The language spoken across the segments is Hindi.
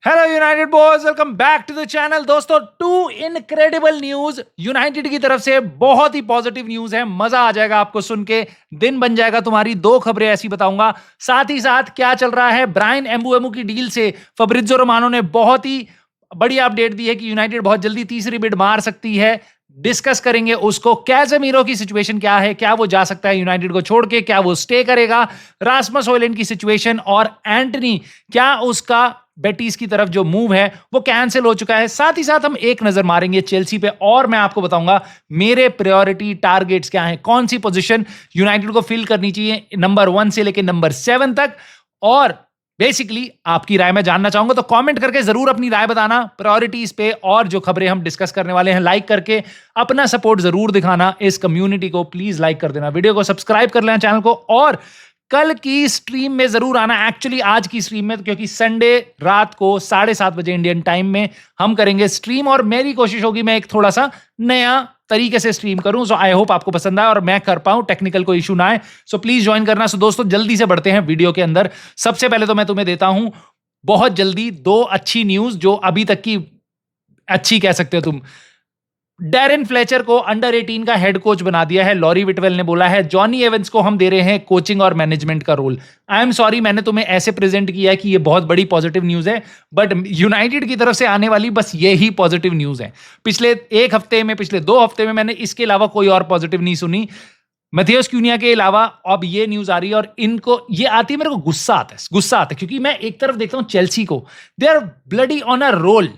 Hello United boys, welcome back to the channel. दोस्तों, टू इनक्रेडिबल न्यूज यूनाइटेड की तरफ से। बहुत ही पॉजिटिव न्यूज है, मजा आ जाएगा आपको सुन के, दिन बन जाएगा तुम्हारी। दो खबरें ऐसी बताऊंगा, साथ ही साथ क्या चल रहा है ब्रायन एम्बुएमो की डील से। फब्रित्जो रोमानो ने बहुत ही बढ़िया अपडेट दी है कि यूनाइटेड बहुत जल्दी तीसरी बिड मार सकती है। डिस्कस करेंगे उसको। कैज़ेमीरो की सिचुएशन क्या है, क्या वो जा सकता है यूनाइटेड को छोड़ के, क्या वो स्टे करेगा, रास्मस हॉयलैंड की सिचुएशन, और एंटनी क्या उसका बेटीज की तरफ जो मूव है वो कैंसिल हो चुका है। साथ ही साथ हम एक नजर मारेंगे चेल्सी पे, और मैं आपको बताऊंगा मेरे प्रायोरिटी टारगेट्स क्या हैं, कौन सी पोजीशन यूनाइटेड को फिल करनी चाहिए नंबर 1 से लेकर नंबर 7 तक। और बेसिकली आपकी राय मैं जानना चाहूंगा, तो कमेंट करके जरूर अपनी राय बताना प्रायोरिटीज पे। और जो खबरें हम डिस्कस करने वाले हैं, लाइक करके अपना सपोर्ट जरूर दिखाना। इस कम्युनिटी को प्लीज लाइक कर देना, वीडियो को सब्सक्राइब कर लेना चैनल को, और कल की स्ट्रीम में जरूर आना। एक्चुअली आज की स्ट्रीम में, क्योंकि संडे रात को 7:30 बजे इंडियन टाइम में हम करेंगे स्ट्रीम, और मेरी कोशिश होगी मैं एक थोड़ा सा नया तरीके से स्ट्रीम करूं। सो आई होप आपको पसंद आए और मैं कर पाऊं, टेक्निकल कोई इशू ना आए। सो प्लीज ज्वाइन करना। सो दोस्तों, जल्दी से बढ़ते हैं वीडियो के अंदर। सबसे पहले तो मैं तुम्हें देता हूं बहुत जल्दी दो अच्छी न्यूज, जो अभी तक की अच्छी कह सकते हो तुम। डैरेन फ्लेचर को अंडर 18 का हेड कोच बना दिया है लॉरी विटवेल ने। बोला है जॉनी एवंस को हम दे रहे हैं कोचिंग और मैनेजमेंट का रोल। आई एम सॉरी, मैंने तुम्हें ऐसे प्रेजेंट किया है कि ये बहुत बड़ी पॉजिटिव न्यूज है, बट यूनाइटेड की तरफ से आने वाली बस यही पॉजिटिव न्यूज है। पिछले एक हफ्ते में, पिछले 2 हफ्ते में मैंने इसके अलावा कोई और पॉजिटिव नहीं सुनी। मैथियस क्यूनिया के अलावा अब ये न्यूज आ रही है, और इनको ये आती है, मेरे को गुस्सा आता है, क्योंकि मैं एक तरफ देखता हूं चेल्सी को, they are bloody on a roll.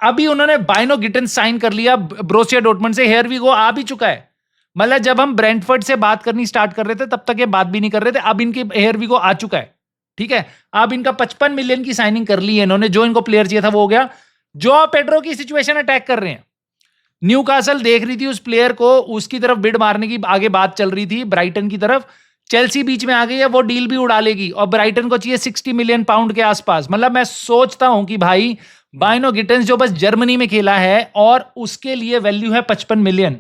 अभी उन्होंने बाइनो गिटन साइन कर लिया ब्रोसिया डॉर्टमुंड से, हियर वी गो आ भी चुका है। मतलब जब हम ब्रेंटफोर्ड से बात करनी स्टार्ट कर रहे थे तब तक ये बात भी नहीं कर रहे थे, अब इनके हियर वी गो आ चुका है। ठीक है, अब इनका 55 मिलियन की साइनिंग कर ली है इन्होंने, जो इनको प्लेयर चाहिए था वो हो गया। जो पेड्रो की सिचुएशन अटैक कर रहे हैं, न्यूकासल देख रही थी उस प्लेयर को, उसकी तरफ बिड मारने की आगे बात चल रही थी ब्राइटन की तरफ। चेल्सी बीच में आ गई है, वो डील भी उड़ा लेगी, और ब्राइटन को चाहिए 60 मिलियन पाउंड के आसपास। मतलब मैं सोचता हूं कि भाई बाइनो गिटन्स जो बस जर्मनी में खेला है और उसके लिए वैल्यू है 55 मिलियन,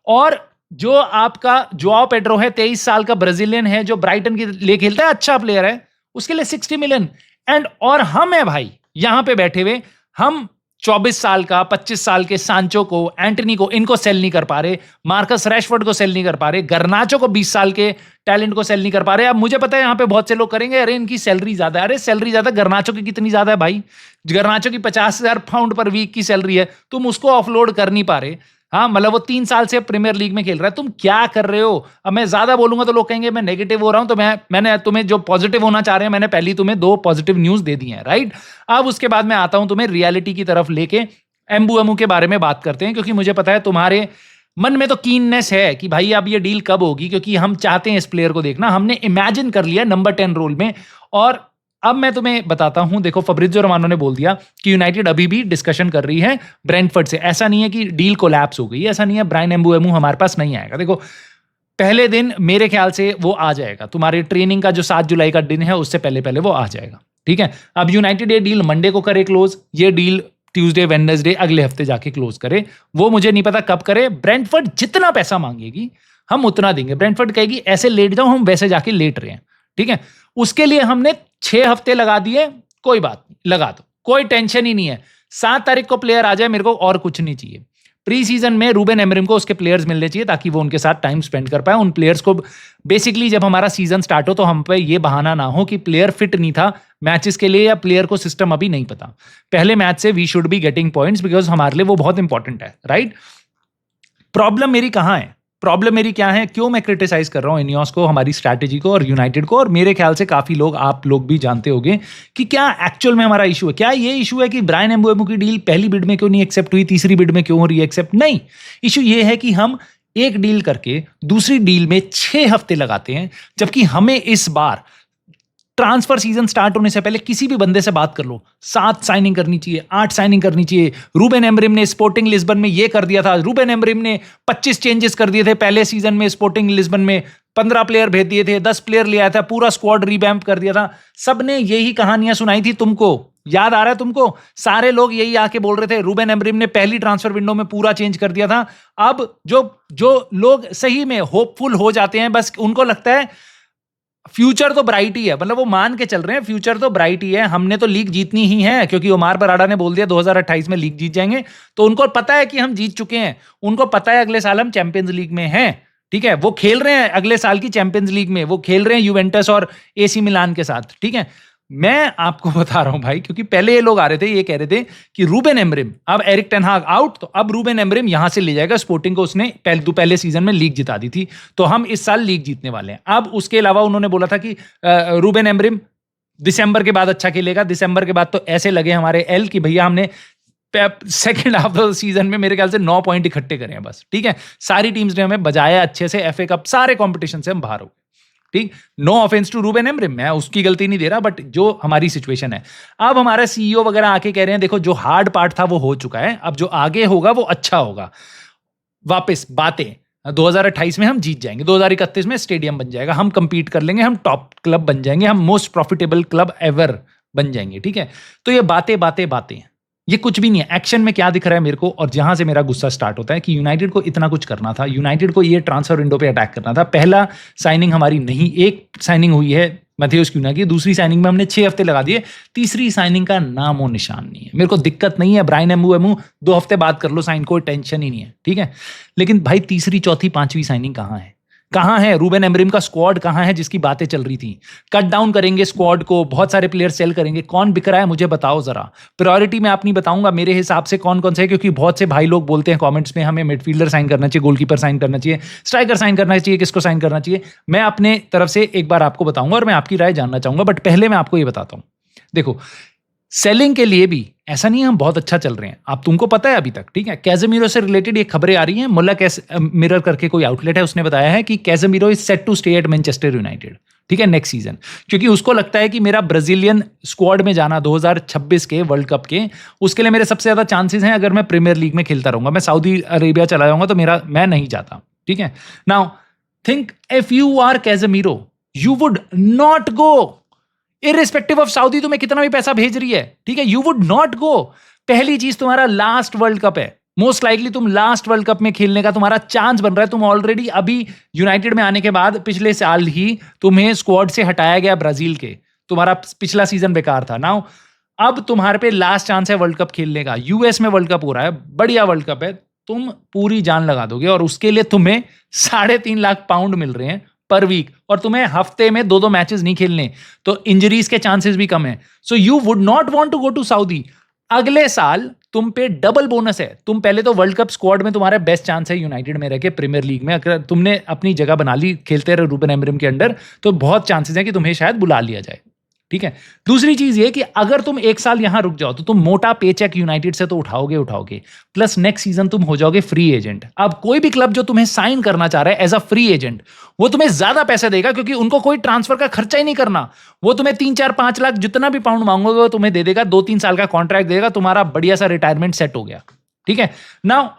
और जो आपका जोआओ पेड्रो है 23 साल का ब्राजीलियन है जो ब्राइटन के लिए खेलता है, अच्छा प्लेयर है, उसके लिए 60 मिलियन। एंड और हम है भाई यहां पे बैठे हुए, हम 24 साल का 25 साल के सांचो को, एंटनी को, इनको सेल नहीं कर पा रहे, मार्कस रैशफोर्ड को सेल नहीं कर पा रहे, गर्नाचो को 20 साल के टैलेंट को सेल नहीं कर पा रहे। अब मुझे पता है यहां पे बहुत से लोग करेंगे अरे इनकी सैलरी ज्यादा है। अरे सैलरी ज्यादा गर्नाचो की कितनी ज्यादा है भाई? गर्नाचो की 50,000 पाउंड पर वीक की सैलरी है, तुम उसको ऑफलोड कर नहीं पा रहे। हाँ, मतलब वो 3 साल से प्रीमियर लीग में खेल रहा है, तुम क्या कर रहे हो? अब मैं ज्यादा बोलूंगा तो लोग कहेंगे मैं नेगेटिव हो रहा हूं, तो मैंने तुम्हें जो पॉजिटिव होना चाह रहे हैं, मैंने पहले तुम्हें 2 पॉजिटिव न्यूज दे दी है, राइट? अब उसके बाद मैं आता हूं तुम्हें रियलिटी की तरफ लेके, एम्बुएमो के बारे में बात करते हैं, क्योंकि मुझे पता है तुम्हारे मन में तो कीननेस है कि भाई अब ये डील कब होगी, क्योंकि हम चाहते हैं इस प्लेयर को देखना। हमने इमेजिन कर लिया नंबर 10 रोल में, और अब मैं तुम्हें बताता हूं। देखो, फब्रित्जो रोमानो ने बोल दिया कि यूनाइटेड अभी भी डिस्कशन कर रही है ब्रेंटफोर्ड से। ऐसा नहीं है कि डील कोलैप्स हो गई, ऐसा नहीं है ब्रायन एम्बुएमो हमारे पास नहीं आएगा। देखो, पहले दिन मेरे ख्याल से वो आ जाएगा, तुम्हारी ट्रेनिंग का जो 7 जुलाई का दिन है उससे पहले पहले वो आ जाएगा। ठीक है, अब यूनाइटेड ये डील मंडे को करे क्लोज, ये डील ट्यूसडे वेडनेसडे अगले हफ्ते जाके क्लोज करे, वो मुझे नहीं पता कब करे। ब्रेंटफोर्ड जितना पैसा मांगेगी हम उतना देंगे। ब्रेंटफोर्ड कहेगी ऐसे लेट जाओ, हम वैसे जाके लेट रहे हैं। ठीक है, उसके लिए हमने 6 हफ्ते लगा दिए, कोई बात नहीं, लगा दो, कोई टेंशन ही नहीं है। 7 तारीख को प्लेयर आ जाए, मेरे को और कुछ नहीं चाहिए। प्री सीजन में रूबेन एमरिम को उसके प्लेयर्स मिलने चाहिए ताकि वो उनके साथ टाइम स्पेंड कर पाए। उन प्लेयर्स को बेसिकली जब हमारा सीजन स्टार्ट हो तो हम पे ये बहाना ना हो कि प्लेयर फिट नहीं था मैचेस के लिए, या प्लेयर को सिस्टम अभी नहीं पता। पहले मैच से we should be getting points, because हमारे लिए वो बहुत इंपॉर्टेंट है, राइट? प्रॉब्लम मेरी कहां है, प्रॉब्लम मेरी क्या है, क्यों मैं क्रिटिसाइज कर रहा हूं इनियोस को, हमारी स्ट्रैटेजी को और यूनाइटेड को? और मेरे ख्याल से काफी लोग, आप लोग भी जानते होंगे कि क्या एक्चुअल में हमारा इशू है। क्या ये इशू है कि ब्रायन एम्बुएमो की डील पहली बिड में क्यों नहीं एक्सेप्ट हुई, तीसरी बिड में क्यों हो रही है एक्सेप्ट? नहीं, इशू ये है कि हम एक डील करके दूसरी डील में 6 हफ्ते लगाते हैं, जबकि हमें इस बार ट्रांसफर सीजन स्टार्ट होने से पहले किसी भी बंदे से बात कर लो, 7 साइनिंग करनी चाहिए, 8 साइनिंग करनी चाहिए। रूबेन एमरिम ने स्पोर्टिंग लिस्बन में ये कर दिया था, रूबेन एमरिम ने 25 चेंजेस कर दिए थे पहले सीजन में। स्पोर्टिंग लिस्बन में 15 प्लेयर भेज दिए थे, 10 प्लेयर ले आया था, पूरा स्क्वाड रिवैम्प कर दिया था। सबने यही कहानियां सुनाई थी तुमको, याद आ रहा है तुमको? सारे लोग यही आके बोल रहे थे रूबेन एमरिम ने पहली ट्रांसफर विंडो में पूरा चेंज कर दिया था। अब जो लोग सही में होपफुल हो जाते हैं, बस उनको लगता है फ्यूचर तो ब्राइट ही है, मतलब वो मान के चल रहे हैं फ्यूचर तो ब्राइट ही है, हमने तो लीग जीतनी ही है, क्योंकि ओमार बराडा ने बोल दिया 2028 में लीग जीत जाएंगे, तो उनको पता है कि हम जीत चुके हैं, उनको पता है अगले साल हम चैंपियंस लीग में हैं। ठीक है, वो खेल रहे हैं अगले साल की चैंपियंस लीग में, वो खेल रहे हैं यूवेंटस और एसी मिलान के साथ। ठीक है, मैं आपको बता रहा हूं भाई, क्योंकि पहले ये लोग आ रहे थे, ये कह रहे थे कि रूबेन एमरिम, अब एरिक टेन हाग आउट, तो अब रूबेन एमरिम यहां से ले जाएगा स्पोर्टिंग को, उसने पहले सीजन में लीग जिता दी थी, तो हम इस साल लीग जीतने वाले हैं। अब उसके अलावा उन्होंने बोला था कि रूबेन एमरिम दिसंबर के बाद अच्छा खेलेगा, दिसंबर के बाद तो ऐसे लगे हमारे एल कि भैया हमने सेकेंड हाफ ऑफ सीजन में मेरे ख्याल से 9 पॉइंट इकट्ठे करे हैं बस। ठीक है, सारी टीम्स ने हमें बजाया अच्छे से, एफए कप सारे कॉम्पिटिशन से हम बाहर हो गए। ठीक, no offence to Ruben Amorim, मैं उसकी गलती नहीं दे रहा, बट जो हमारी सिचुएशन है, अब हमारा सीईओ वगैरह आके कह रहे हैं देखो जो हार्ड पार्ट था वो हो चुका है, अब जो आगे होगा वो अच्छा होगा। वापस बातें 2028 में हम जीत जाएंगे, 2031 में स्टेडियम बन जाएगा, हम कंपीट कर लेंगे, हम टॉप क्लब बन जाएंगे, हम मोस्ट प्रॉफिटेबल क्लब एवर बन जाएंगे। ठीक है, तो ये बातें बातें बातें, ये कुछ भी नहीं है। एक्शन में क्या दिख रहा है मेरे को, और जहां से मेरा गुस्सा स्टार्ट होता है कि यूनाइटेड को इतना कुछ करना था, यूनाइटेड को ये ट्रांसफर विंडो पे अटैक करना था। पहला साइनिंग हमारी नहीं, एक साइनिंग हुई है मैथ्यूस क्यूना की, दूसरी साइनिंग में हमने 6 हफ्ते लगा दिए, तीसरी साइनिंग का नामो निशान नहीं है। मेरे को दिक्कत नहीं है, ब्रायन एम्बुएमो 2 हफ्ते बाद कर लो साइन, कोई टेंशन ही नहीं है। ठीक है, लेकिन भाई तीसरी चौथी पांचवी साइनिंग कहां है? कहां है रूबेन एमरिम का स्क्वाड, कहां है जिसकी बातें चल रही थी? कट डाउन करेंगे स्क्वाड को, बहुत सारे प्लेयर सेल करेंगे, कौन बिक रहा है मुझे बताओ जरा। प्रायोरिटी में आप नहीं बताऊंगा मेरे हिसाब से कौन कौन से है, क्योंकि बहुत से भाई लोग बोलते हैं कमेंट्स में हमें मिडफील्डर साइन करना चाहिए, गोलकीपर साइन करना चाहिए, स्ट्राइकर साइन करना चाहिए, किसको साइन करना चाहिए। मैं अपने तरफ से एक बार आपको बताऊंगा और मैं आपकी राय जानना चाहूंगा, बट पहले मैं आपको ये बताता हूं। देखो, सेलिंग के लिए भी ऐसा नहीं है हम बहुत अच्छा चल रहे हैं, आप तुमको पता है अभी तक। ठीक है, कैज़ेमीरो से रिलेटेड ये खबरें आ रही हैं, मुल्ला मिरर करके कोई आउटलेट है, उसने बताया है कि Casemiro is set to stay at Manchester United. ठीक है, नेक्स्ट सीजन, क्योंकि उसको लगता है कि मेरा ब्राजीलियन स्क्वाड में जाना 2026 के वर्ल्ड कप के, उसके लिए मेरे सबसे ज्यादा चांसेस हैं अगर मैं प्रीमियर लीग में खेलता रहूंगा। मैं सऊदी अरेबिया चला जाऊंगा तो मैं नहीं जाता। ठीक है, now think if you are Casemiro you would not go, irrespective of Saudi तुम्हें कितना भी पैसा भेज रही है। ठीक है, यू वुड नॉट गो। पहली चीज, तुम्हारा लास्ट वर्ल्ड कप है, मोस्ट लाइकली तुम लास्ट वर्ल्ड कप में खेलने का तुम्हारा चांस बन रहा है। तुम ऑलरेडी अभी यूनाइटेड में आने के बाद पिछले साल ही तुम्हें स्क्वाड से हटाया गया ब्राजील के, तुम्हारा पिछला सीजन बेकार था। नाउ अब तुम्हारे पे लास्ट चांस है वर्ल्ड कप खेलने का, यूएस में वर्ल्ड कप हो रहा है, बढ़िया वर्ल्ड कप है, तुम पूरी जान लगा दोगे, और उसके लिए तुम्हें 3.5 लाख पाउंड मिल रहे हैं पर वीक, और तुम्हें हफ्ते में 2-2 मैचेस नहीं खेलने, तो इंजरीज के चांसेस भी कम है। So you would not want to go to Saudi. अगले साल तुम पे डबल बोनस है, तुम पहले तो वर्ल्ड कप स्क्वाड में तुम्हारा बेस्ट चांस है यूनाइटेड में रह के प्रीमियर लीग में, अगर तुमने अपनी जगह बना ली खेलते रहे रूबेन एमरिम के अंडर, तो बहुत चांसेस है कि तुम्हें शायद बुला लिया जाए। ठीक है, दूसरी चीज ये कि अगर तुम 1 साल यहां रुक जाओ तो तुम मोटा पेचेक यूनाइटेड से तो उठाओगे, प्लस नेक्स्ट सीजन तुम हो जाओगे फ्री एजेंट। अब कोई भी क्लब जो तुम्हें साइन करना चाह रहा है एज अ फ्री एजेंट, वो तुम्हें ज्यादा पैसे देगा, क्योंकि उनको कोई ट्रांसफर का खर्चा ही नहीं करना। वो तुम्हें 3-4-5 लाख जितना भी पाउंड मांगोगे वो तुम्हें दे देगा, 2-3 साल का कॉन्ट्रैक्ट देगा, तुम्हारा बढ़िया सा रिटायरमेंट सेट हो गया। ठीक है, now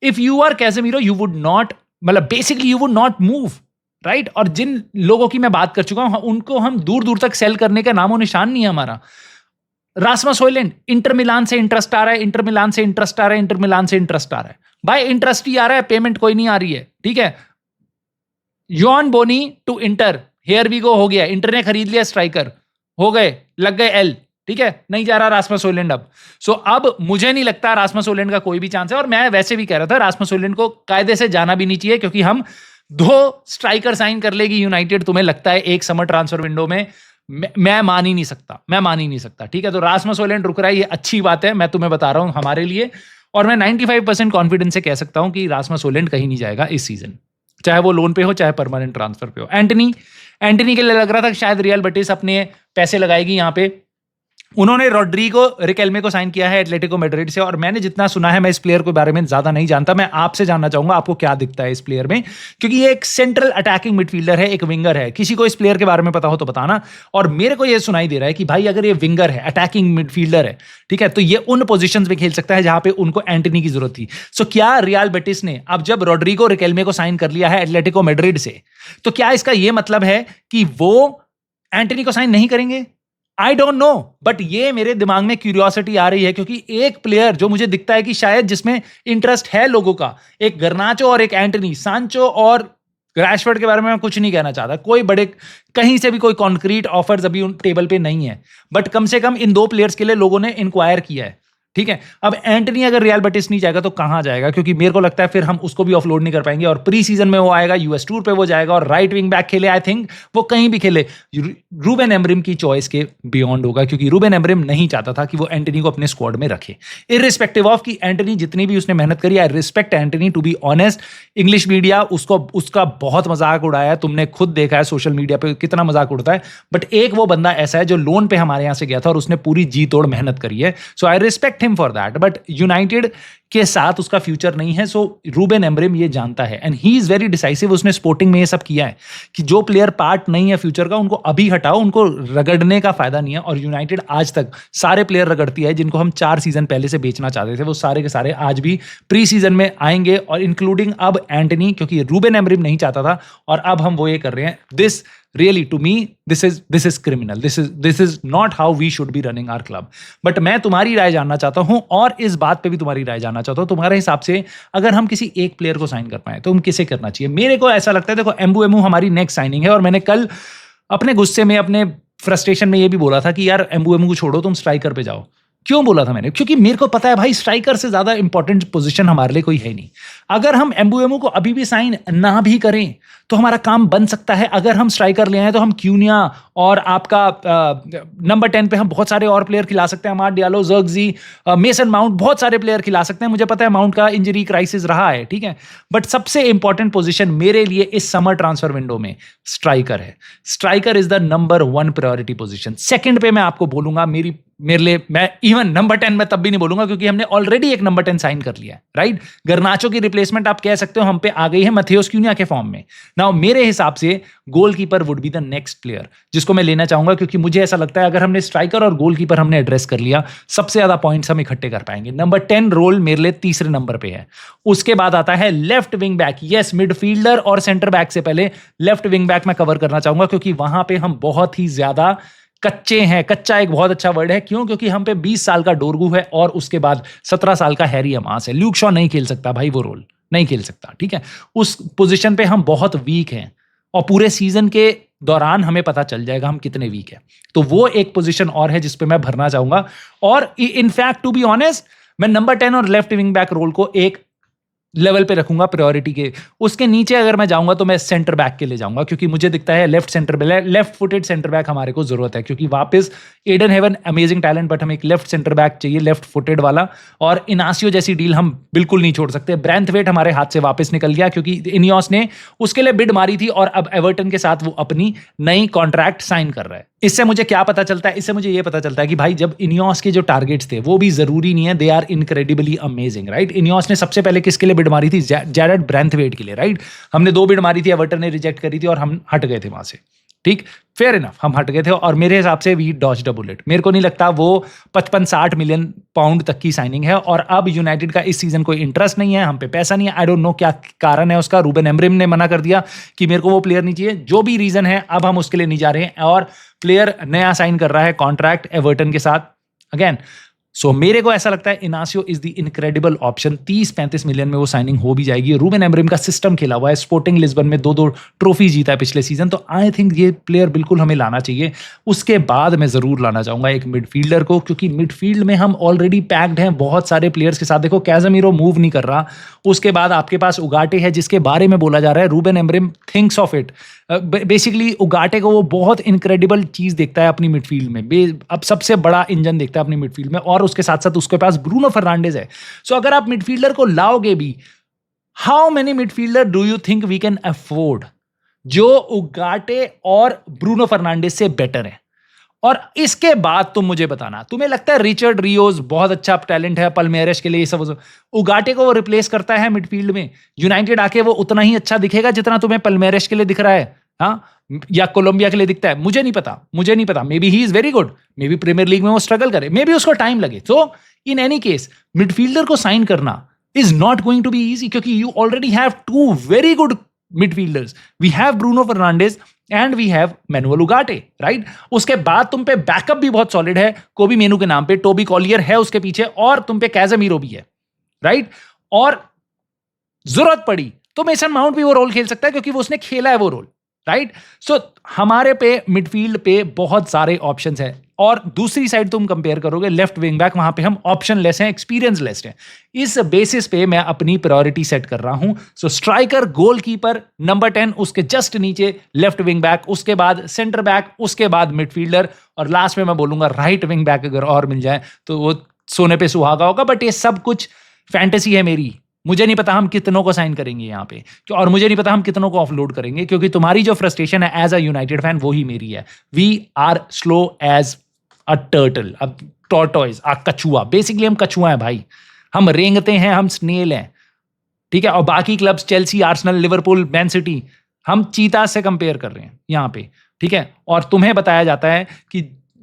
if you are Casemiro you would not, मतलब basically you would not move, right. और जिन लोगों की मैं बात कर चुका हूं उनको हम दूर दूर तक सेल करने का नामो निशान नहीं है हमारा। रास्मस हॉयलैंड, इंटर मिलान से इंटरेस्ट आ रहा है, इंटर मिलान से इंटरेस्ट आ रहा है, इंटर मिलान से इंटरेस्ट आ रहा है, भाई इंटरेस्ट ही आ रहा है, पेमेंट कोई नहीं आ रही है। ठीक है, Yoan Bonny to Inter, here we go, हो गया, इंटर ने खरीद लिया स्ट्राइकर, हो गए, लग गए एल। ठीक है, नहीं जा रहा रास्मस हॉयलैंड अब। सो अब मुझे नहीं लगता रास्मस हॉयलैंड का कोई भी चांस है, और मैं वैसे भी कह रहा था रास्मस हॉयलैंड को कायदे से जाना भी नहीं चाहिए, क्योंकि हम 2 स्ट्राइकर साइन कर लेगी यूनाइटेड, तुम्हें लगता है एक समर ट्रांसफर विंडो में? मैं मान ही नहीं सकता। ठीक है, तो रास्मस हॉयलैंड रुक रहा है, ये अच्छी बात है, मैं तुम्हें बता रहा हूं हमारे लिए, और मैं 95% कॉन्फिडेंस से कह सकता हूं कि रास्मस हॉयलैंड कहीं नहीं जाएगा इस सीजन, चाहे वो लोन पे हो चाहे परमानेंट ट्रांसफर पे हो। एंटनी के लिए लग रहा था शायद रियल बेटिस अपने पैसे लगाएगी यहाँ पे, उन्होंने रोड्रिगो रिकेल्मे को साइन किया है एटलेटिको मैड्रिड से, और मैंने जितना सुना है, मैं इस प्लेयर के बारे में ज्यादा नहीं जानता, मैं आपसे जानना चाहूंगा आपको क्या दिखता है इस प्लेयर में, क्योंकि ये एक सेंट्रल अटैकिंग मिडफील्डर है, एक विंगर है। किसी को इस प्लेयर के बारे में पता हो तो बताना। और मेरे को ये सुनाई दे रहा है कि भाई अगर ये विंगर है, अटैकिंग मिडफील्डर है, ठीक है, तो ये उन पोजिशन में खेल सकता है जहां पे उनको एंटनी की जरूरत थी। सो क्या रियल बेटिस ने अब जब रोड्रिगो रिकेल्मे को साइन कर लिया है एटलेटिको मैड्रिड से, तो क्या इसका यह मतलब है कि वो एंटनी को साइन नहीं करेंगे? आई डोंट नो, बट ये मेरे दिमाग में क्यूरियोसिटी आ रही है, क्योंकि एक प्लेयर जो मुझे दिखता है कि शायद जिसमें इंटरेस्ट है लोगों का, एक गर्नाचो और एक एंटनी, सांचो और रैशफोर्ड के बारे में मैं कुछ नहीं कहना चाहता, कोई बड़े कहीं से भी कोई कॉन्क्रीट ऑफर्स अभी उन टेबल पे नहीं है, बट कम से कम इन 2 प्लेयर्स के लिए लोगों ने इंक्वायर किया है, ठीक है। अब एंटनी अगर रियल बेटिस नहीं जाएगा तो कहां जाएगा, क्योंकि मेरे को लगता है फिर हम उसको भी ऑफलोड नहीं कर पाएंगे, और प्री सीजन में वो आएगा, यूएस टूर पे वो जाएगा और राइट विंग बैक खेले, आई थिंक वो कहीं भी खेले रूबेन एमरिम की चॉइस के बियॉन्ड होगा, क्योंकि रूबेन एमरिम नहीं चाहता था कि वो एंटनी को अपने स्क्वाड में रखे, इररिस्पेक्टिव ऑफ कि एंटनी जितनी भी उसने मेहनत करी। I respect Antony, to be honest. English media उसका बहुत मजाक उड़ाया है, तुमने खुद देखा है सोशल मीडिया पे कितना मजाक उड़ता है, बट एक वो बंदा ऐसा है जो लोन पे हमारे यहां से गया था और उसने पूरी जी तोड़ मेहनत करी है, so I respect him for that, but United के साथ उसका फ्यूचर नहीं है। सो रूबेन एमरिम ये जानता है and he is very decisive. उसने स्पोर्टिंग में ये सब किया है कि जो प्लेयर पार्ट नहीं है फ्यूचर का उनको अभी हटाओ, उनको रगड़ने का फायदा नहीं है। और यूनाइटेड आज तक सारे प्लेयर रगड़ती है जिनको हम 4 सीजन पहले से बेचना चाहते थे, वो सारे के सारे आज भी प्री सीजन में आएंगे, और इंक्लूडिंग अब एंटनी, क्योंकि रूबेन एमरिम नहीं चाहता था और अब हम वो ये कर रहे हैं। This really to me this is criminal, this is not how we should be running our club। But मैं तुम्हारी राय जानना चाहता हूं, और इस बात पे भी तुम्हारी राय जानना चाहता हूं, तुम्हारे हिसाब से अगर हम किसी एक प्लेयर को साइन कर पाए तो हम किसे करना चाहिए। मेरे को ऐसा लगता है, देखो एम्बुएमू हमारी नेक्स्ट साइनिंग है, और मैंने कल अपने गुस्से में अपने फ्रस्ट्रेशन में ये भी बोला था कि यार एम्बुएमू को छोड़ो, तुम स्ट्राइकर पे जाओ। क्यों बोला था मैंने? क्योंकि मेरे को पता है भाई स्ट्राइकर से ज्यादा इंपॉर्टेंट पोजीशन हमारे लिए कोई है नहीं। अगर हम एम्बुएमू को अभी भी साइन ना भी करें तो हमारा काम बन सकता है। अगर हम स्ट्राइकर ले आए तो हम क्यूनिया और आपका नंबर 10 पे हम बहुत सारे और प्लेयर खिला सकते हैं, अमाद डियालो, ज़र्गजी, मेसन माउंट, बहुत सारे प्लेयर खिला सकते हैं। मुझे पता है माउंट का इंजरी क्राइसिस रहा है, ठीक है, बट सबसे इंपॉर्टेंट पोजीशन मेरे लिए इस समर ट्रांसफर विंडो में स्ट्राइकर है। Striker is the number 1 priority position. Second पे मैं आपको बोलूंगा मेरे लिए, मैं इवन नंबर 10 में तब भी नहीं बोलूंगा क्योंकि हमने ऑलरेडी एक नंबर 10 साइन कर लिया है, राइट। गर्नाचो की रिप्लेसमेंट आप कह सकते हो हम पे आ गई है मैथियोस क्यूनिया के फॉर्म में। नाउ मेरे हिसाब से goalkeeper would be the next player जिसको मैं लेना चाहूंगा, क्योंकि मुझे ऐसा लगता है अगर हमने स्ट्राइकर और गोलकीपर हमने एड्रेस कर लिया, सबसे ज्यादा पॉइंट्स हम इकट्ठे कर पाएंगे। नंबर 10 रोल मेरे लिए तीसरे नंबर पे है। उसके बाद आता है left wing back. Yes, midfielder और सेंटर बैक से पहले लेफ्ट विंग बैक मैं कवर करना चाहूंगा, क्योंकि वहां पे हम बहुत ही ज्यादा कच्चे हैं। कच्चा एक बहुत अच्छा वर्ड है, क्यों? क्योंकि हम पे 20 साल का डोरगू है और उसके बाद 17 साल का हैरी अमास है। ल्यूक शॉ नहीं खेल सकता भाई, वो रोल नहीं खेल सकता, ठीक है। उस पोजीशन पे हम बहुत वीक हैं और पूरे सीजन के दौरान हमें पता चल जाएगा हम कितने वीक हैं। तो वो एक पोजीशन और है जिस पे मैं भरना चाहूंगा। और इनफैक्ट टू बी ऑनेस्ट, मैं नंबर 10 और लेफ्ट विंग बैक रोल को एक लेवल पे रखूंगा प्रायोरिटी के। उसके नीचे अगर मैं जाऊंगा तो मैं सेंटर बैक के लिए जाऊंगा, क्योंकि मुझे दिखता है लेफ्ट फुटेड सेंटर बैक हमारे को जरूरत है, क्योंकि वापस Ayden Heaven amazing talent, but हमें एक लेफ्ट सेंटर बैक चाहिए, लेफ्ट फुटेड वाला। और इनासियो जैसी डील हम बिल्कुल नहीं छोड़ सकते। ब्रैंथवेट हमारे हाथ से वापस निकल गया क्योंकि इनियोस ने उसके लिए बिड मारी थी और अब एवर्टन के साथ वो अपनी नई कॉन्ट्रैक्ट साइन कर रहा है। इससे मुझे क्या पता चलता है? इससे मुझे ये पता चलता है कि भाई जब इनियोस के जो टारगेट्स थे वो भी जरूरी नहीं है, they are incredibly amazing, right. Ineos ने सबसे पहले किसके लिए बिड मारी थी? जैरेड ब्रैंथवेट के लिए, राइट। हमने 2 बिड मारी थी, एवर्टन ने रिजेक्ट करी थी और हम हट गए थे वहां से, ठीक, फेयर इनफ, हम हट गए थे। और मेरे हिसाब से वी डॉज्ड अ बुलेट। मेरे को नहीं लगता वो 55-60 मिलियन पाउंड तक की साइनिंग है, और अब यूनाइटेड का इस सीजन कोई इंटरेस्ट नहीं है, हम पे पैसा नहीं है। आई डोंट नो क्या कारण है उसका। रूबेन एमरिम ने मना कर दिया कि मेरे को वो प्लेयर नहीं चाहिए, जो भी रीजन है, अब हम उसके लिए नहीं जा रहे हैं। और प्लेयर नया साइन कर रहा है कॉन्ट्रैक्ट एवर्टन के साथ अगेन। सो मेरे को ऐसा लगता है Inácio is the incredible option. 30-35 million में वो साइनिंग हो भी जाएगी। रूबेन एमरिम का सिस्टम खेला हुआ है, स्पोर्टिंग लिस्बन में 2-2 ट्रॉफी जीता है पिछले सीजन, तो आई थिंक ये प्लेयर बिल्कुल हमें लाना चाहिए। उसके बाद मैं जरूर लाना चाहूंगा एक मिडफील्डर को, क्योंकि मिडफील्ड में हम ऑलरेडी पैक्ड हैं बहुत सारे प्लेयर्स के साथ। देखो कैज़मीरो मूव नहीं कर रहा, उसके बाद आपके पास उगाटे है जिसके बारे में बोला जा रहा है Ruben Amorim thinks of it. Basically उगाटे को वो बहुत इनक्रेडिबल चीज देखता है अपनी मिडफील्ड में, अब सबसे बड़ा इंजन देखता है अपनी मिडफील्ड में, और उसके साथ साथ उसके पास ब्रूनो फर्नांडिस है। सो अगर आप मिडफील्डर को लाओगे भी, how many midfielder do you think we can afford जो उगाटे और ब्रूनो फर्नांडिस से बेटर है? और इसके बाद तुम मुझे बताना, तुम्हें लगता है रिचर्ड रियोज बहुत अच्छा टैलेंट है पल्मेरेस के लिए, ये सब उगाटे को वो रिप्लेस करता है मिडफील्ड में, यूनाइटेड आके वो उतना ही अच्छा दिखेगा जितना तुम्हें पल्मेरेस के लिए दिख रहा है, हाँ, या कोलंबिया के लिए दिखता है? मुझे नहीं पता। Maybe he is very good, maybe Premier League में वो स्ट्रगल करे, मे बी उसको टाइम लगे। So in any case midfielder को साइन करना is not going to be easy, क्योंकि you already have 2 very good midfielders. We have Bruno Fernandes and we have Manuel Ugarte, right. उसके बाद तुम पे बैकअप भी बहुत सॉलिड है कोबी मेनू के नाम पे, टोबी कॉलियर है उसके पीछे, और तुम पे कैज़मीरो भी है, राइट। और जरूरत पड़ी तो मेसन माउंट भी वो रोल खेल सकता है क्योंकि वो उसने खेला है वो रोल, राइट? सो हमारे पे मिडफील्ड पे बहुत सारे ऑप्शंस हैं और दूसरी साइड तुम कंपेयर करोगे लेफ्ट विंग बैक, वहां पे हम ऑप्शन लेस हैं, एक्सपीरियंस लेस हैं। इस बेसिस पे मैं अपनी प्रायोरिटी सेट कर रहा हूं। सो स्ट्राइकर, गोलकीपर, नंबर 10, उसके जस्ट नीचे लेफ्ट विंग बैक, उसके बाद सेंटर बैक, उसके बाद मिडफील्डर, और लास्ट में मैं बोलूंगा राइट विंग बैक अगर और मिल जाए तो वो सोने पे सुहागा होगा। बट ये सब कुछ फैंटेसी है मेरी, मुझे नहीं पता हम कितनों को साइन करेंगे यहाँ पे, और मुझे नहीं पता हम कितनों को ऑफलोड करेंगे, क्योंकि तुम्हारी जो फ्रस्ट्रेशन है एज अ यूनाइटेड फैन वही मेरी है। We are slow as a turtle, अब टॉर्टोइज, कछुआ, बेसिकली हम कछुआ हैं भाई, हम रेंगते हैं, हम स्नेल हैं, ठीक है? और बाकी clubs Chelsea, Arsenal, Liverpool, man city, हम चीता से कंपेयर कर रहे हैं यहाँ पे, ठीक है? और तुम्हें बताया जाता है कि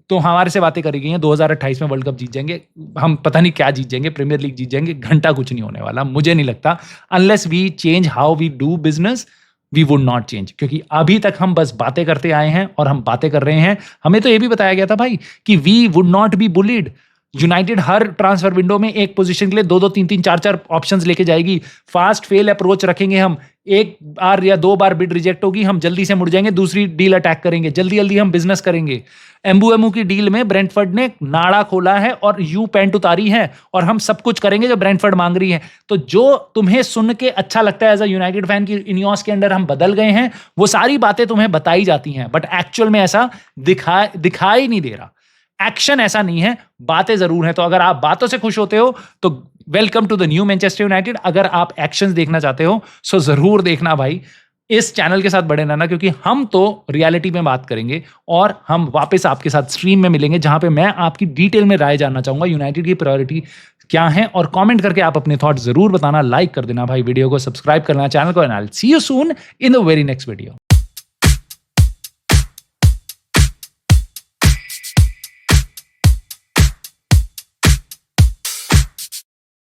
तो हमारे से बातें करी गई हैं 2028 में वर्ल्ड कप जीत जाएंगे, हम पता नहीं क्या जीत जाएंगे, प्रीमियर लीग जीत जाएंगे, घंटा कुछ नहीं होने वाला, मुझे नहीं लगता। Unless we change how we do business, we would not change, क्योंकि अभी तक हम बस बातें करते आए हैं और हम बातें कर रहे हैं। हमें तो ये भी बताया गया था भाई कि we would not be bullied. United हर ट्रांसफर विंडो में एक पोजीशन के लिए 2-2, 3-3, 4-4 ऑप्शंस लेके जाएगी। फास्ट फेल अप्रोच रखेंगे हम, एक बार या 2 बार बिड रिजेक्ट होगी, हम जल्दी से मुड़ जाएंगे, दूसरी डील अटैक करेंगे, जल्दी जल्दी हम बिजनेस करेंगे। एम्बुएमू की डील में ब्रेंटफोर्ड ने नाड़ा खोला है और यू पैंट उतारी है, और हम सब कुछ करेंगे जो ब्रेंटफोर्ड मांग रही है। तो जो तुम्हें सुन के अच्छा लगता है एज अ यूनाइटेड फैन की इनियोस के अंडर हम बदल गए हैं, वो सारी बातें तुम्हें बताई जाती हैं, बट एक्चुअल में ऐसा दिखाई नहीं दे रहा। एक्शन ऐसा नहीं है, बातें जरूर हैं। तो अगर आप बातों से खुश होते हो तो welcome to the new Manchester United. अगर आप एक्शंस देखना चाहते हो सो जरूर देखना भाई, इस चैनल के साथ बड़े रहना, क्योंकि हम तो रियलिटी में बात करेंगे और हम वापस आपके साथ स्ट्रीम में मिलेंगे, जहां पे मैं आपकी डिटेल में राय जानना चाहूंगा यूनाइटेड की प्रायोरिटी क्या है। और कमेंट करके आप अपने थॉट जरूर बताना, लाइक कर देना भाई वीडियो को, सब्सक्राइब करना चैनल को, and I will see you soon in the very next video.